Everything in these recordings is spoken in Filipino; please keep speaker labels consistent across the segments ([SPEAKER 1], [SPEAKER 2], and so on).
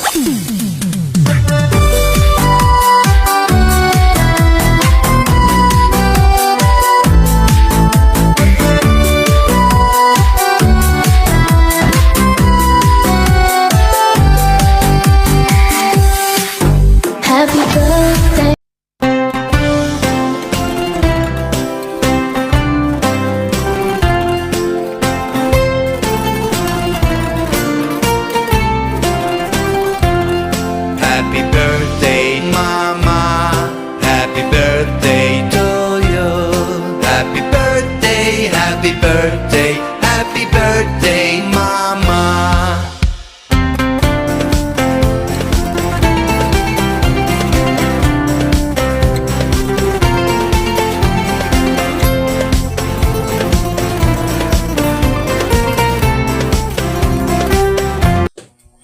[SPEAKER 1] Happy birthday.
[SPEAKER 2] Happy birthday, Mama. Happy birthday to you. Happy birthday, happy birthday, happy birthday, Mama.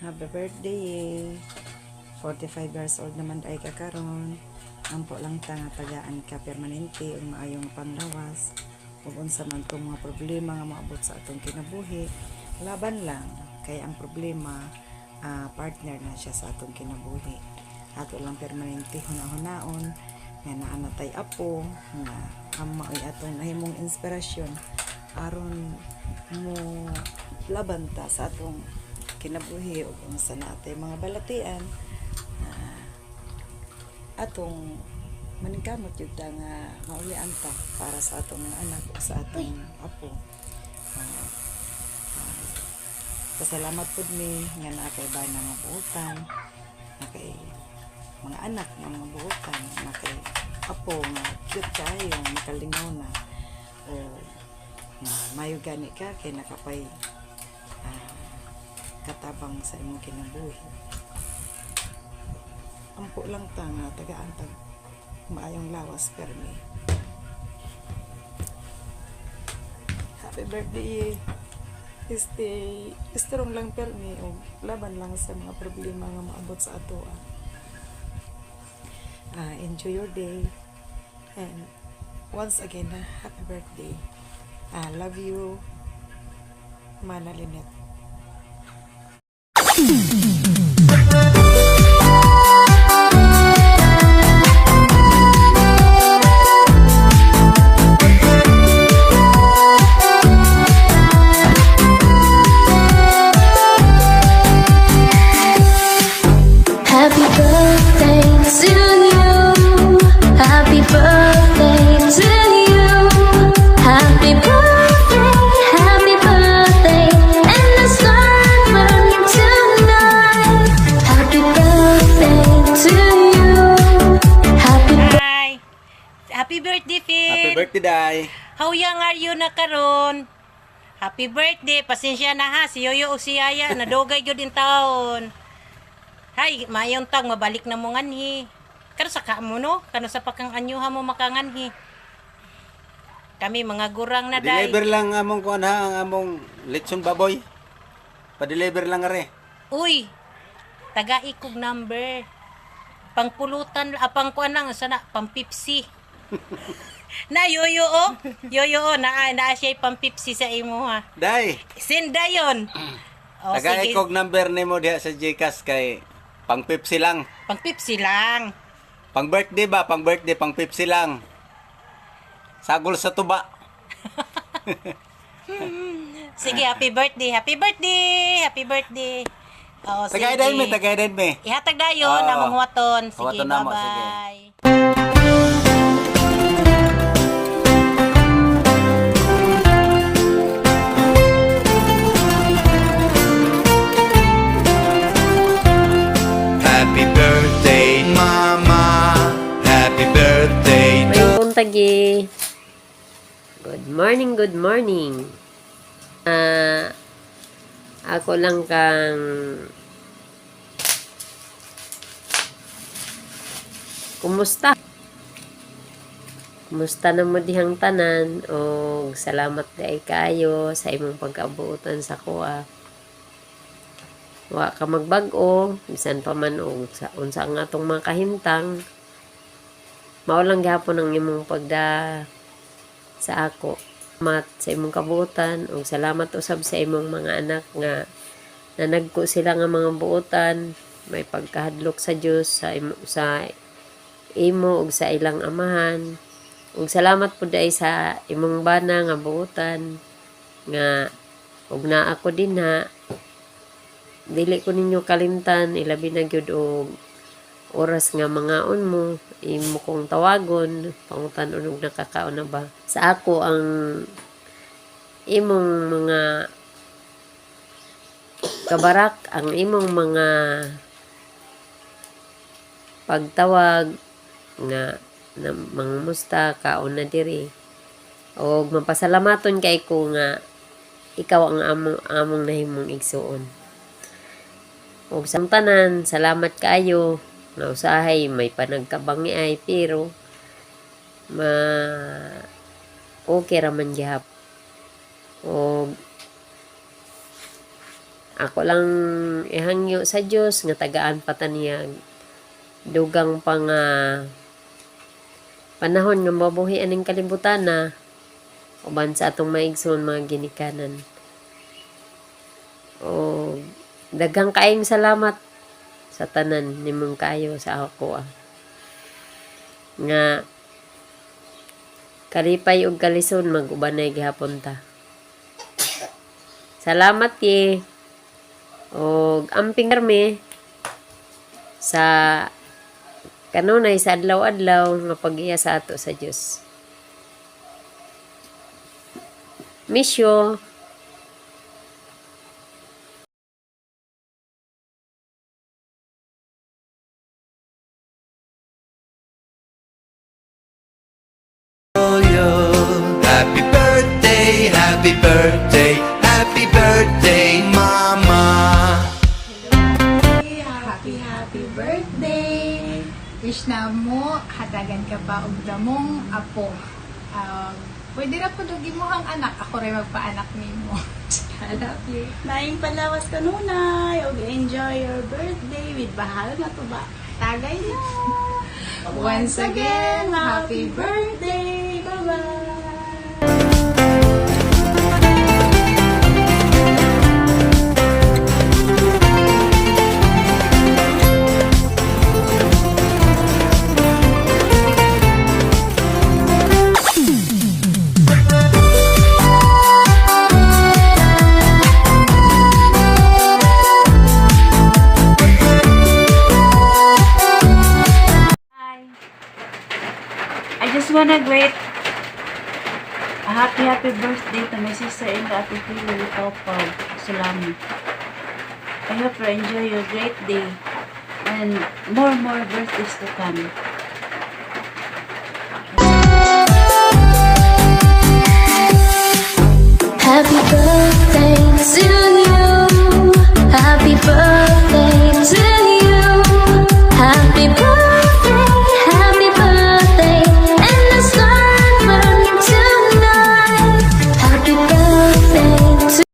[SPEAKER 3] Happy birthday! 45 years old naman ay kakaron. Ampo lang ta nga tagaan ka permanente ug maayong panglawas. Ug unsa man tong mga problema nga maabot sa atong kinabuhi, laban lang kay ang problema partner na siya sa atong kinabuhi. Ato lang permanente hunahunaon nga naa natay apo nga ama ay atong nahimong inspirasyon aron mo laban ta sa atong kinabuhi ug unsa na atay mga balatian atong maningkamot yun ta nga maulian ta para sa atong mga anak o sa atong apo. Pasalamat po mi nga na kay ba na mga buutan, na kay mga anak na mga buutan, na kay apo nga cute kayo, makalingaw na o mayo gani ka kay nakapay katabang sa imong kinabuhi. Ampo lang ta nga tagaan tag maayong lawas permi. Happy birthday. Strong lang permi o laban lang sa mga problema nga maabot sa ato. Enjoy your day and once again happy birthday. Love you, Mana Lynette.
[SPEAKER 1] Happy birthday to you. Happy birthday to you. Happy birthday, and the sun burning tonight. Happy birthday to you.
[SPEAKER 4] Hi! Happy birthday, Phil!
[SPEAKER 5] Happy birthday, Day!
[SPEAKER 4] How young are you na karon? Happy birthday! Pasensya na ha, si Yoyo o si Yaya, nadugay yun din taon. Hay, mayong tag, mabalik na mo nganhi. Kano sa ka mo no? Kano sa pakang anyuha mo makanganhi? Kami mga gurang na day.
[SPEAKER 5] Deliver lang among kuan ha, ang among lechon baboy. Pa-deliver lang are.
[SPEAKER 4] Uy, taga-ikog number. Pangpulutan, pang kuan lang, sana, pang Pepsi. Na yoyo o, naa siya pang Pepsi sa imo ha.
[SPEAKER 5] Day!
[SPEAKER 4] Sinda yun. O,
[SPEAKER 5] Taga-ikog number nimo diha sa GCash kay pang Pepsi lang.
[SPEAKER 4] Pang Pepsi lang.
[SPEAKER 5] Pang birthday ba? Pang birthday, pang Pepsi lang. Sagol sa tuba.
[SPEAKER 4] Sige, happy birthday, happy birthday, happy birthday. O, sige.
[SPEAKER 5] Tagay din me.
[SPEAKER 4] Ihatag dayon,
[SPEAKER 5] Oo.
[SPEAKER 4] namang huwaton. Sige,
[SPEAKER 5] Huwaton na mo,
[SPEAKER 4] bye-bye.
[SPEAKER 2] Happy birthday, Mama. Happy birthday to
[SPEAKER 6] Mayroon tagi. Good morning, good morning. Ako lang kang kumusta? Kumusta na mo dihang tanan o salamat day kayo sa imong pagkabuutan sa kuha. Wa ka magbag-o, bisan pa man og sa unsa nga atong mga kahintang. Mao lang gyapon ang imong pagda sa ako. Salamat sa imong kabuutan ug salamat usab sa imong mga anak nga nanagko sila nga mga buutan may pagkahadlok sa Dios sa imo ug sa ilang amahan. Ug salamat po dai sa imong bana nga buotan nga ug naa ako din ha. Dili ko ninyo kalimtan, ilabi na gyud og oras nga mangaon mo, imo kong tawagon, pangutan-on og nakakaon na ba. Sa ako ang imong mga kabarak, ang imong mga pagtawag nga na mangumusta kaon na diri. Og mapasalamaton kay ko nga ikaw ang among nahimong igsuon. Og sa tanan, salamat kaayo. Nausahay may panagkabangi ay pero okay raman gihap. Og ako lang ihangyo sa Dios nga tagaan pa ta niya dugang pang panahon nga mabuhi aning kalibutan na uban sa atong maigsoon mga ginikanan. O daghang kaayong salamat sa tanan nimong kayo sa ako nga kalipay ug kalison mag-ubanay gihapon ta. Salamat ki. Og amping karmi sa kanunay sa adlaw-adlaw nga pag-iya sa ato sa Dios. Miss you.
[SPEAKER 2] Happy birthday, happy birthday, mama.
[SPEAKER 7] Happy birthday! Wish na mo, hatagan ka pa og damong apo. Pwede ra po dugi mo ang anak, ako rin magpaanak nimo. I love you.
[SPEAKER 8] Naing palawas ka nunay, og enjoy your birthday with bahal na tuba. Tagay na!
[SPEAKER 7] Once again, happy birthday! Bye-bye!
[SPEAKER 8] I just wanna greet a happy birthday to my sister-in-law Ate Pili Pawpaw Salami. I hope you enjoy your great day and more birthdays to come.
[SPEAKER 1] Happy birthday to you. Happy birthday to you. Happy birthday, happy birthday. And the sun burning tonight. Happy birthday to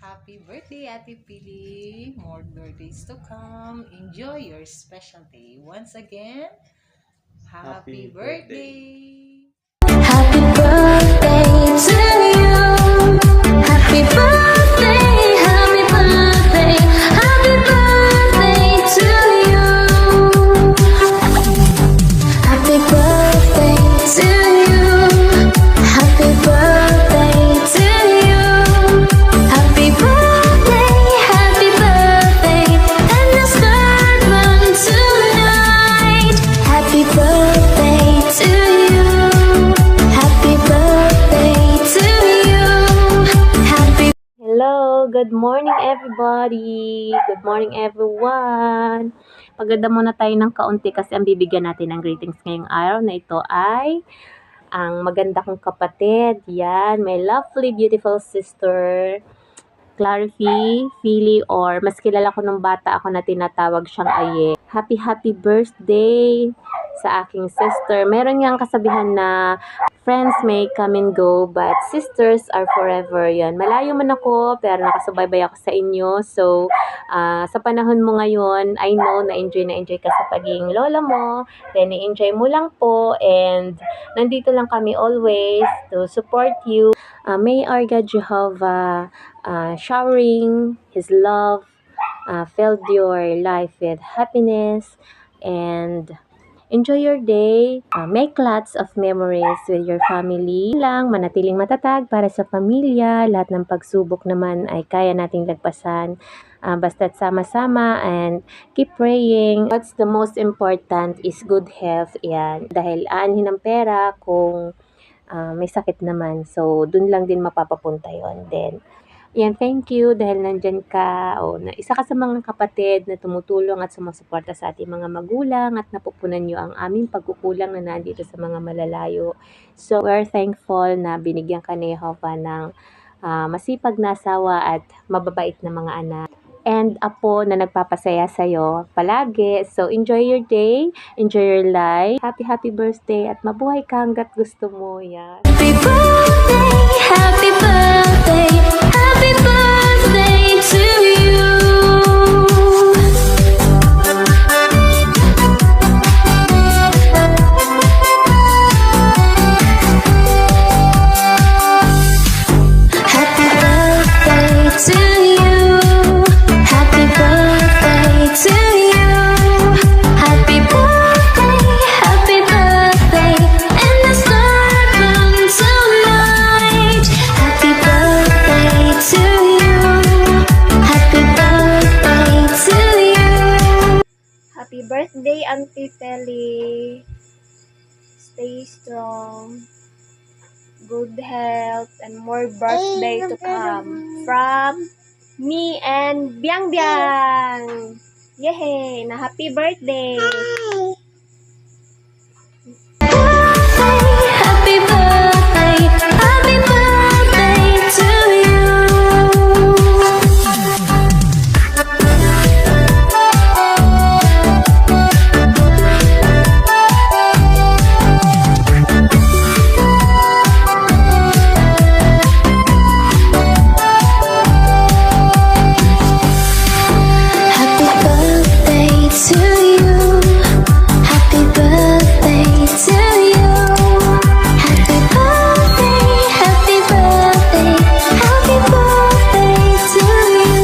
[SPEAKER 9] Happy birthday, Ate Pili. More birthdays to come. Enjoy your special day. Once again, happy birthday.
[SPEAKER 1] Happy birthday to you. Happy birthday, happy birthday, happy birthday to you. Happy birthday to you. Happy birthday to you. Happy birthday, and the sun burn tonight. Happy birthday to you. Happy birthday to you. Happy
[SPEAKER 10] Hello, good morning everybody. Good morning everyone. Paganda muna tayo ng kaunti kasi ang bibigyan natin ng greetings ngayong araw na ito ay ang maganda kong kapatid. Yan, my lovely beautiful sister Clarify, Philly, or mas kilala ko nung bata ako na tinatawag siyang Aye. Happy birthday sa aking sister. Meron niyang kasabihan na friends may come and go, but sisters are forever. Yan. Malayo man ako, pero nakasubaybay ako sa inyo. So, sa panahon mo ngayon, I know na enjoy ka sa pagiging lola mo. Then, enjoy mo lang po. And, nandito lang kami always to support you. May our God Jehovah showering His love filled your life with happiness, and enjoy your day. Make lots of memories with your family. Lang, manatiling matatag para sa pamilya. Lahat ng pagsubok naman ay kaya nating lagpasan. Basta't sama-sama and keep praying. What's the most important is good health. Yan. Dahil aanhin ng pera kung may sakit naman. So, dun lang din mapapapunta yon. Then, yan, thank you dahil nandyan ka. Isa ka sa mga kapatid na tumutulong at sumusuporta sa ating mga magulang at napupunan nyo ang aming pagkukulang na nandito sa mga malalayo. So, we're thankful na binigyan ka ni Jehovah ng masipag na asawa at mababait na mga anak. And apo na nagpapasaya sa'yo palagi. So, enjoy your day, enjoy your life. Happy birthday at mabuhay ka hanggat gusto mo. Yan.
[SPEAKER 1] Happy birthday, happy birthday, happy birthday to you. Happy birthday to you. Happy birthday to you. Happy birthday, and let's start from tonight. Happy birthday to you. Happy birthday to you.
[SPEAKER 11] Happy birthday, Auntie Feli. Stay strong. Good health and more birthday to come. From me and Biang Biang. Yay! Na happy birthday!
[SPEAKER 1] Happy birthday, happy birthday to you. Happy birthday to you. Happy birthday to you. Happy birthday, happy birthday, happy birthday to you.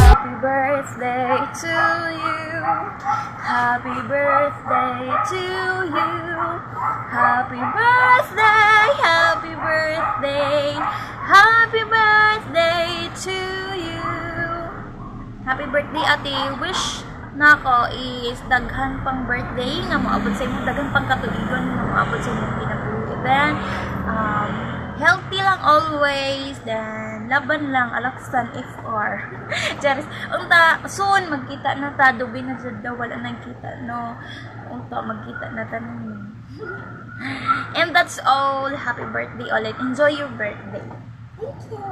[SPEAKER 11] Happy birthday to you. Happy birthday to you. Happy birthday, happy birthday, happy birthday to you. Happy birthday, ate. Wish na ako is daghan pang birthday nga moabot sa inyo, daghan pang katuigon nga moabot sa inyo kinabuhi. Then, healthy lang always, then laban lang, alaksan if or. Charis, unta, soon, magkita na ta, dubi na sa daw, wala nang kita, no? Unta, magkita na ta naman. And that's all. Happy birthday ulit. Enjoy your birthday. Thank you.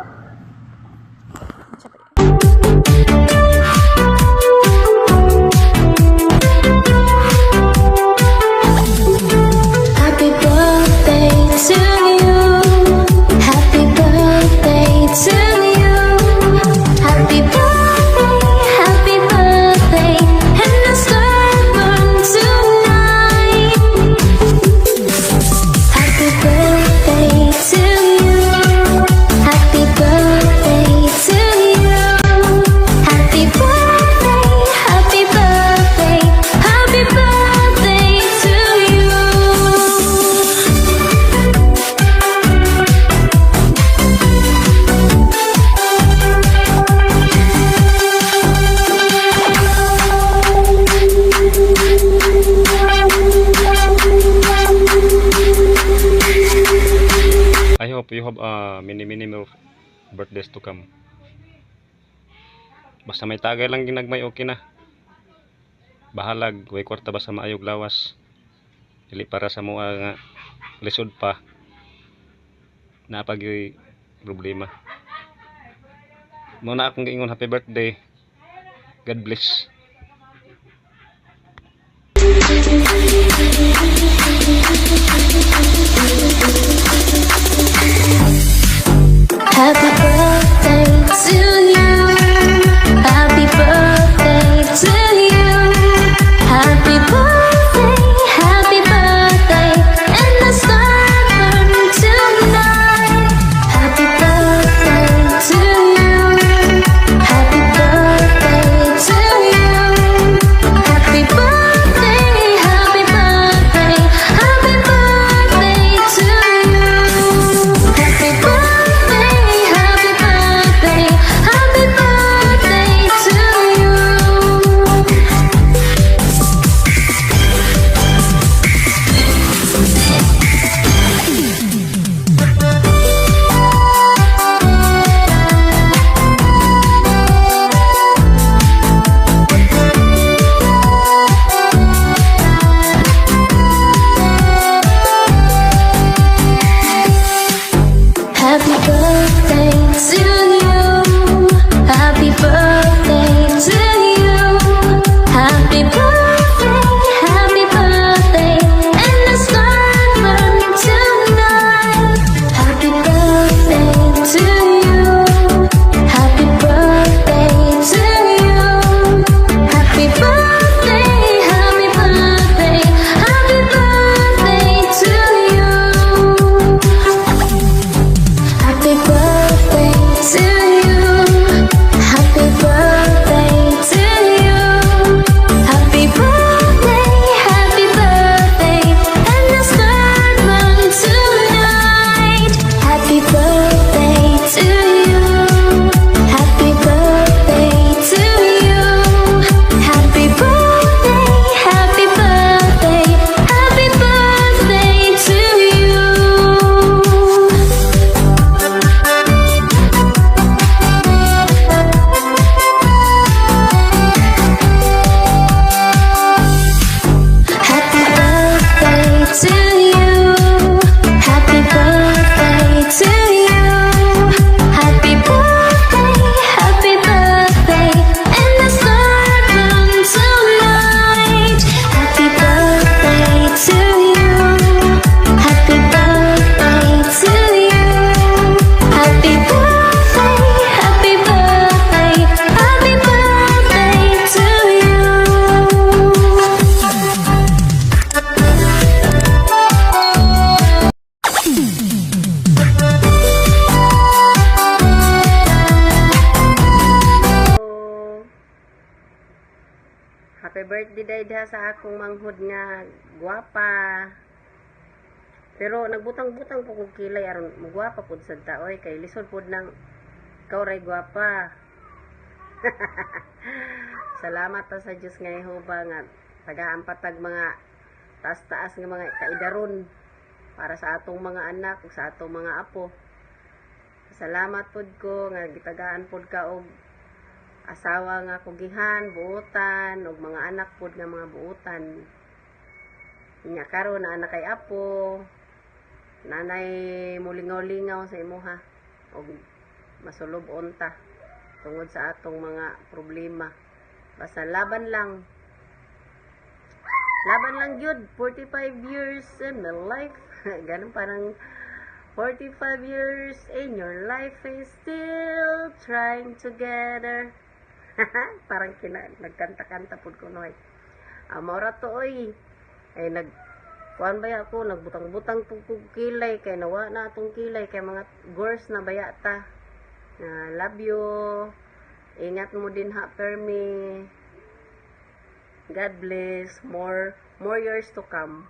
[SPEAKER 1] Happy birthday to you. Happy birthday to you. Happy birthday, and let's start from tonight. Happy birthday to you. Happy birthday to you. Happy birthday, happy birthday, happy birthday to you.
[SPEAKER 12] I hope you have many more birthdays to come. Basta may tagay lang ginagmay okay na. Bahalag, way kwarta basta maayog lawas. Dili para sa mga nga lisod pa. Napag yung problema. Muna akong giingon happy birthday. God bless.
[SPEAKER 1] Happy birthday to you. Happy birthday to you. Happy birthday, and let's start from tonight. to you. Happy birthday to you. Happy birthday, happy birthday. And let's start from tonight. Happy birthday to you. Happy birthday to you. Happy birthday, happy birthday, happy birthday to you. Happy birthday to you. Happy birthday to you. Happy birthday, happy birthday. And let's start from tonight. Happy birthday to you. Happy birthday to you. Happy birthday, happy birthday, happy birthday to you. Happy birthday to you. Happy birthday to you. Happy birthday, happy birthday. And let's start from tonight. Happy birthday to you. Happy birthday to you. Happy birthday, happy birthday, happy birthday to you.
[SPEAKER 6] Happy birthday day diha sa akong manghod nga gwapa. Pero nagbutang-butang po kong kilay aron magwapa pud sad ta oy kay lisod pud nang ikaw ray gwapa. Salamat ta sa Dios nga Jehova nga tagaan patag mga taas-taas nga mga kaidaron para sa atong mga anak ug sa atong mga apo. Salamat pud ko nga gitagaan pud ka og asawa nga kugihan, buotan, ug mga anak pod nga mga buotan. Nya karon na anak kay apo, nanay mulingaw-lingaw sa imuha ug masulob unta tungod sa atong mga problema. Basta laban lang. Laban lang gyud 45 years in my life. Ganun parang 45 years in your life is still trying together. Parang nagkanta-kanta pud ko noy. Maura to oy. Ay kuan baya ako nagbutang-butang pug kilay kay nawa na atong kilay kay mga girls na baya ta. Love you. Ingat mo din ha Permi. God bless. More years to come.